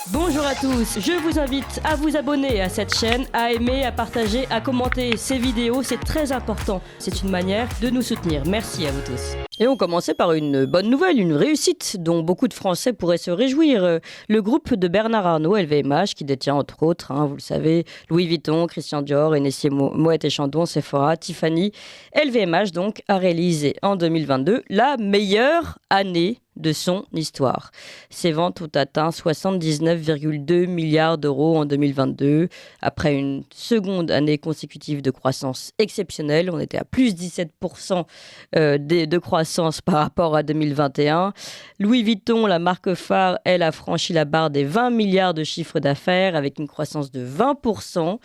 Bonjour à tous, je vous invite à vous abonner à cette chaîne, à aimer, à partager, à commenter ces vidéos, c'est très important. C'est une manière de nous soutenir. Merci à vous tous. Et on commençait par une bonne nouvelle, une réussite dont beaucoup de Français pourraient se réjouir. Le groupe de Bernard Arnault, LVMH, qui détient entre autres, vous le savez, Louis Vuitton, Christian Dior, Hennessy Moët et Chandon, Sephora, Tiffany. LVMH donc a réalisé en 2022 la meilleure année de son histoire. Ses ventes ont atteint 79,2 milliards d'euros en 2022. Après une seconde année consécutive de croissance exceptionnelle, on était à plus 17% de croissance par rapport à 2021. Louis Vuitton, la marque phare, elle a franchi la barre des 20 milliards de chiffre d'affaires avec une croissance de 20%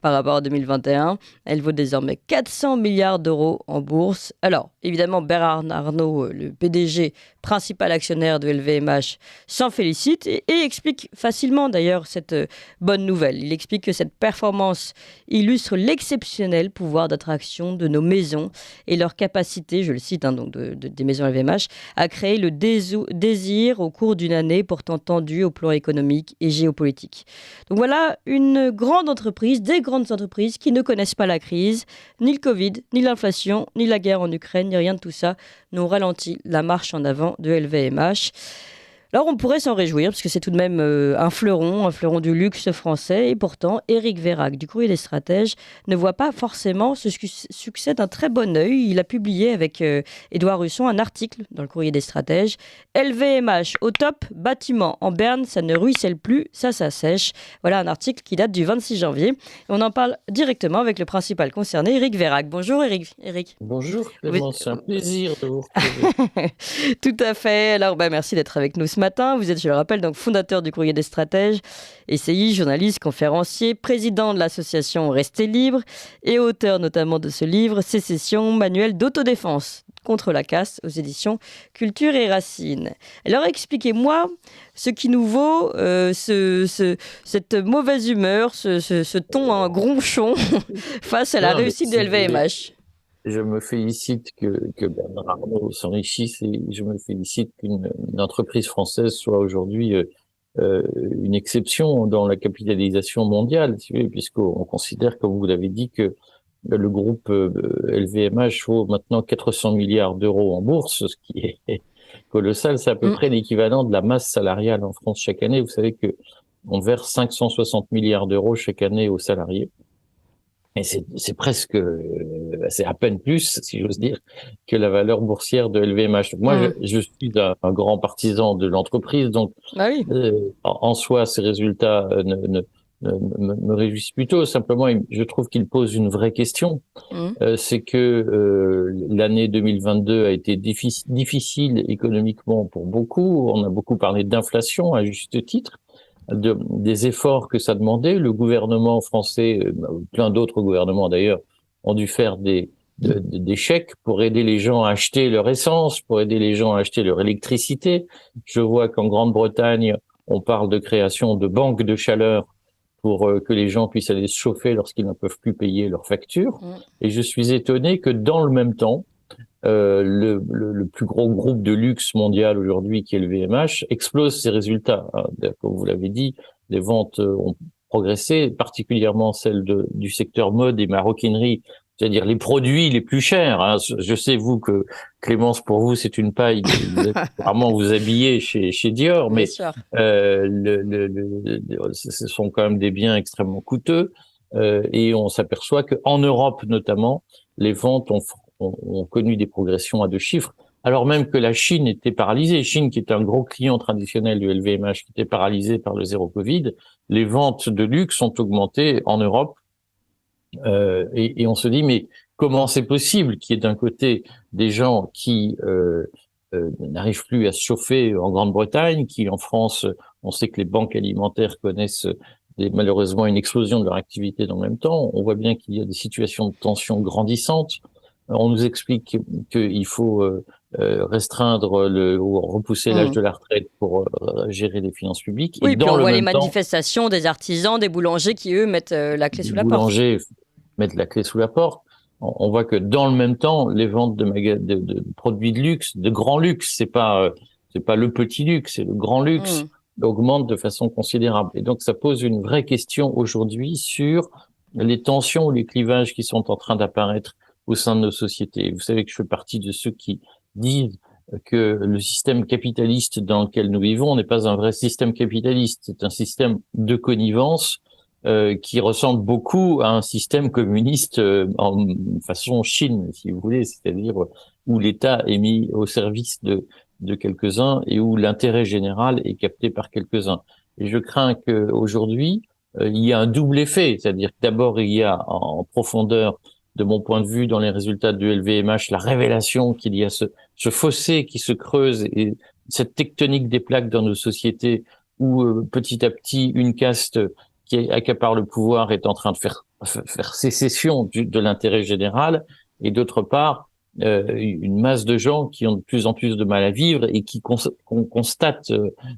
par rapport à 2021. Elle vaut désormais 400 milliards d'euros en bourse. Alors, évidemment, Bernard Arnault, le PDG principal actionnaire de LVMH, s'en félicite et explique facilement d'ailleurs cette bonne nouvelle. Il explique que cette performance illustre l'exceptionnel pouvoir d'attraction de nos maisons et leur capacité, je le cite donc des maisons LVMH, à créer le désir au cours d'une année pourtant tendue au plan économique et géopolitique. Donc voilà une grande entreprise, des grandes entreprises qui ne connaissent pas la crise, ni le Covid, ni l'inflation, ni la guerre en Ukraine, ni rien de tout ça n'ont ralenti la marche en avant de LVMH. Alors on pourrait s'en réjouir parce que c'est tout de même un fleuron du luxe français. Et pourtant, Éric Vérac du Courrier des Stratèges ne voit pas forcément ce succès d'un très bon œil. Il a publié avec Édouard Husson un article dans le Courrier des Stratèges. LVMH au top, bâtiment en berne, ça ne ruisselle plus, ça sèche. Voilà un article qui date du 26 janvier. Et on en parle directement avec le principal concerné, Éric Vérac. Bonjour Éric. Bonjour Clément, c'est un plaisir de vous retrouver. Tout à fait. Alors merci d'être avec nous ce matin. Vous êtes, je le rappelle, donc fondateur du Courrier des Stratèges, essayiste, journaliste, conférencier, président de l'association Restez Libre et auteur notamment de ce livre Sécession, manuel d'autodéfense contre la caste aux éditions Culture et Racines. Alors expliquez-moi ce qui nous vaut cette mauvaise humeur, ce ton gronchon face à la réussite de LVMH. Je me félicite que Bernard Arnault s'enrichisse et je me félicite qu'une entreprise française soit aujourd'hui une exception dans la capitalisation mondiale, puisqu'on considère, comme vous l'avez dit, que le groupe LVMH vaut maintenant 400 milliards d'euros en bourse, ce qui est colossal. C'est à peu près l'équivalent de la masse salariale en France chaque année. Vous savez que on verse 560 milliards d'euros chaque année aux salariés. Et c'est presque, c'est à peine plus, si j'ose dire, que la valeur boursière de LVMH. Donc moi, je suis un grand partisan de l'entreprise, donc oui. En soi, ces résultats me réjouissent plutôt. Simplement, je trouve qu'ils posent une vraie question. C'est que l'année 2022 a été difficile économiquement pour beaucoup. On a beaucoup parlé d'inflation, à juste titre. Des efforts que ça demandait. Le gouvernement français, plein d'autres gouvernements d'ailleurs, ont dû faire des chèques pour aider les gens à acheter leur essence, pour aider les gens à acheter leur électricité. Je vois qu'en Grande-Bretagne, on parle de création de banques de chaleur pour que les gens puissent aller se chauffer lorsqu'ils ne peuvent plus payer leurs factures. Et je suis étonné que dans le même temps, le plus gros groupe de luxe mondial aujourd'hui, qui est le LVMH, explose ses résultats. Comme vous l'avez dit, les ventes ont progressé, particulièrement celles du secteur mode et maroquinerie, c'est-à-dire les produits les plus chers. Je sais, vous, que Clémence, pour vous, c'est une paille. Vous êtes vraiment vous habillez chez Dior, mais ce sont quand même des biens extrêmement coûteux. Et on s'aperçoit qu'en Europe, notamment, les ventes ont connu des progressions à 2 chiffres, alors même que la Chine était paralysée. Chine, qui est un gros client traditionnel du LVMH, qui était paralysé par le zéro Covid, les ventes de luxe ont augmenté en Europe. Et on se dit, mais comment c'est possible qu'il y ait d'un côté des gens qui n'arrivent plus à se chauffer en Grande-Bretagne, qui en France, on sait que les banques alimentaires connaissent malheureusement une explosion de leur activité dans le même temps. On voit bien qu'il y a des situations de tension grandissantes. On nous explique qu'il faut restreindre ou repousser l'âge de la retraite pour gérer les finances publiques. Oui, et puis on voit les manifestations des artisans, des boulangers qui, eux, mettent la clé sous la porte. Les boulangers mettent la clé sous la porte. On voit que dans le même temps, les ventes de produits de luxe, de grand luxe, c'est pas le petit luxe, c'est le grand luxe, augmente de façon considérable. Et donc, ça pose une vraie question aujourd'hui sur les tensions ou les clivages qui sont en train d'apparaître au sein de nos sociétés. Vous savez que je fais partie de ceux qui disent que le système capitaliste dans lequel nous vivons n'est pas un vrai système capitaliste, c'est un système de connivence qui ressemble beaucoup à un système communiste en façon Chine, si vous voulez, c'est-à-dire où l'État est mis au service de quelques-uns et où l'intérêt général est capté par quelques-uns. Et je crains qu'aujourd'hui, il y a un double effet, c'est-à-dire que d'abord, il y a en profondeur, de mon point de vue, dans les résultats du LVMH, la révélation qu'il y a ce fossé qui se creuse et cette tectonique des plaques dans nos sociétés où petit à petit, une caste qui accapare le pouvoir est en train de faire sécession de l'intérêt général, et d'autre part, une masse de gens qui ont de plus en plus de mal à vivre et qui constatent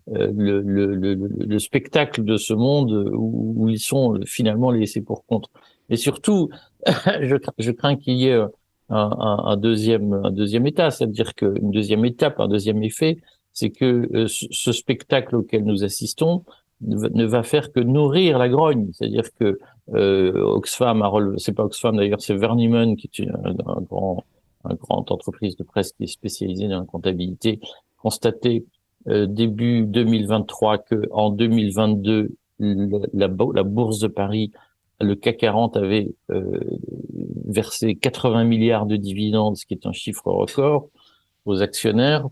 le spectacle de ce monde où ils sont finalement laissés pour compte. Et surtout, je crains qu'il y ait un deuxième état, c'est-à-dire qu'une deuxième étape, un deuxième effet, c'est que ce spectacle auquel nous assistons ne va faire que nourrir la grogne. C'est-à-dire que Oxfam a relevé, c'est pas Oxfam d'ailleurs, c'est Verniman qui est un grande entreprise de presse qui est spécialisée dans la comptabilité, constaté début 2023 que en 2022 la bourse de Paris, le CAC 40 avait versé 80 milliards de dividendes, ce qui est un chiffre record aux actionnaires,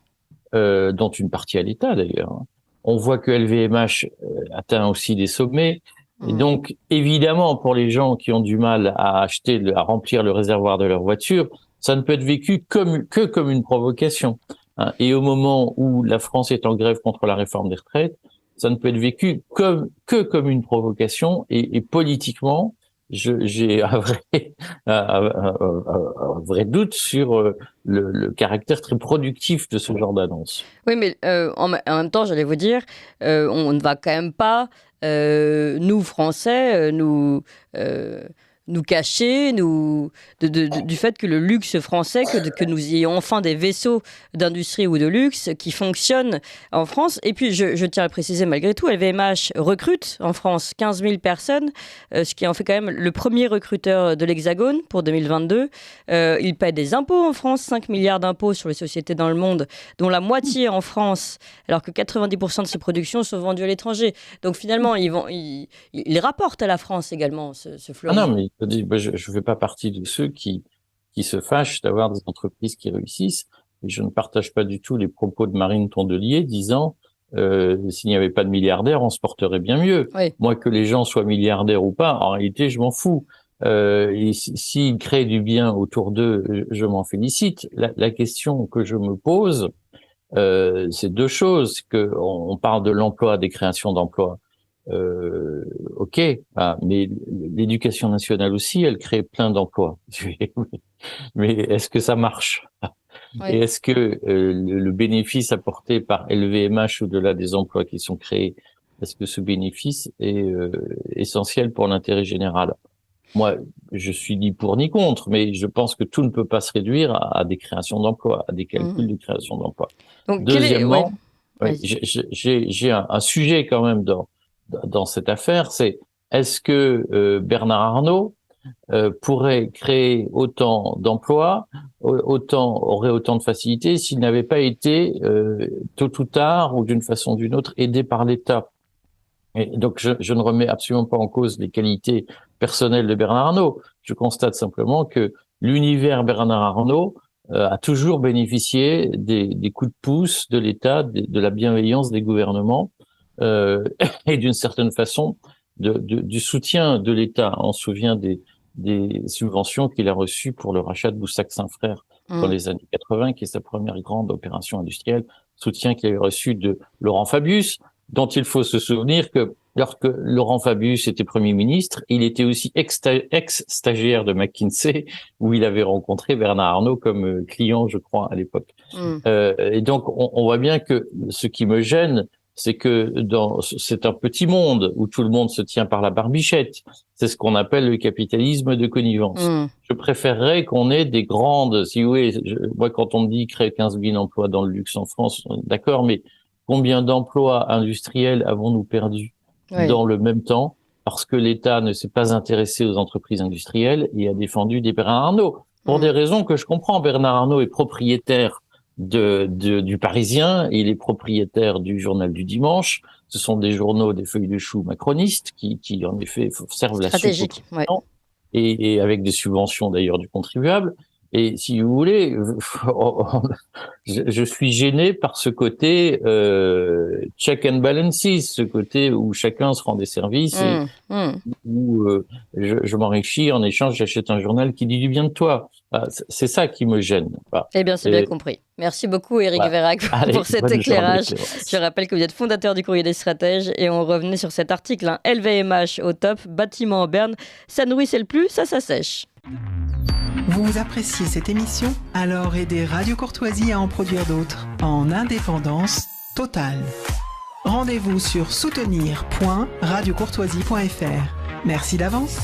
dont une partie à l'État d'ailleurs. On voit que LVMH atteint aussi des sommets. Et donc, évidemment, pour les gens qui ont du mal à à remplir le réservoir de leur voiture, ça ne peut être vécu que comme une provocation. Et au moment où la France est en grève contre la réforme des retraites, ça ne peut être vécu que comme une provocation. Et politiquement, j'ai un vrai doute sur le caractère très productif de ce genre d'annonce. Oui, mais en même temps, j'allais vous dire, on ne va quand même pas, nous Français, nous cacher du fait que le luxe français, que nous ayons enfin des vaisseaux d'industrie ou de luxe qui fonctionnent en France. Et puis, je tiens à préciser malgré tout, LVMH recrute en France 15 000 personnes, ce qui en fait quand même le premier recruteur de l'Hexagone pour 2022. Il paie des impôts en France, 5 milliards d'impôts sur les sociétés dans le monde, dont la moitié en France, alors que 90% de ces productions sont vendues à l'étranger. Donc finalement, ils rapportent à la France également ce flot. Ah non, mais je ne fais pas partie de ceux qui se fâchent d'avoir des entreprises qui réussissent. Et je ne partage pas du tout les propos de Marine Tondelier disant s'il n'y avait pas de milliardaires, on se porterait bien mieux. Oui. Moi, que les gens soient milliardaires ou pas, en réalité, je m'en fous. Et s'ils créent du bien autour d'eux, je m'en félicite. La question que je me pose, c'est deux choses. On parle de l'emploi, des créations d'emplois. Ok, mais l'éducation nationale aussi, elle crée plein d'emplois. Mais est-ce que ça marche? Oui. Et est-ce que le bénéfice apporté par LVMH au-delà des emplois qui sont créés, est-ce que ce bénéfice est essentiel pour l'intérêt général? Moi, je suis ni pour ni contre, mais je pense que tout ne peut pas se réduire à des créations d'emplois, à des calculs de création d'emplois. Donc, Deuxièmement, ouais. j'ai un sujet quand même dans cette affaire, c'est est-ce que Bernard Arnault pourrait créer autant d'emplois, aurait autant de facilité s'il n'avait pas été tôt ou tard ou d'une façon ou d'une autre aidé par l'État. Et donc je ne remets absolument pas en cause les qualités personnelles de Bernard Arnault. Je constate simplement que l'univers Bernard Arnault a toujours bénéficié des coups de pouce de l'État, de la bienveillance des gouvernements et d'une certaine façon du soutien de l'État. On se souvient des subventions qu'il a reçues pour le rachat de Boussac-Saint-Frère dans les années 80, qui est sa première grande opération industrielle, soutien qu'il avait reçu de Laurent Fabius, dont il faut se souvenir que lorsque Laurent Fabius était Premier ministre, il était aussi ex-stagiaire de McKinsey, où il avait rencontré Bernard Arnault comme client, je crois, à l'époque. Et donc, on voit bien que ce qui me gêne, c'est que c'est un petit monde où tout le monde se tient par la barbichette. C'est ce qu'on appelle le capitalisme de connivence. Je préférerais qu'on ait des grandes, si vous voulez, moi quand on me dit créer 15 000 emplois dans le luxe en France, d'accord, mais Combien d'emplois industriels avons-nous perdus dans le même temps parce que l'État ne s'est pas intéressé aux entreprises industrielles et a défendu des Bernard Arnault pour des raisons que je comprends. Bernard Arnault est propriétaire du Parisien, il est propriétaire du Journal du Dimanche. Ce sont des journaux, des feuilles de chou macronistes qui en effet servent la soupe et avec des subventions d'ailleurs du contribuable. Et si vous voulez, je suis gêné par ce côté check and balances, ce côté où chacun se rend des services et où je m'enrichis en échange, j'achète un journal qui dit du bien de toi. C'est ça qui me gêne. Eh bien, c'est bien compris. Merci beaucoup, Éric Vérac, pour cet éclairage. Je rappelle que vous êtes fondateur du Courrier des Stratèges et on revenait sur cet article, LVMH au top, bâtiment en berne, ça ne ruisselle plus, ça sèche. Vous appréciez cette émission? Alors aidez Radio Courtoisie à en produire d'autres, en indépendance totale. Rendez-vous sur soutenir.radiocourtoisie.fr. Merci d'avance.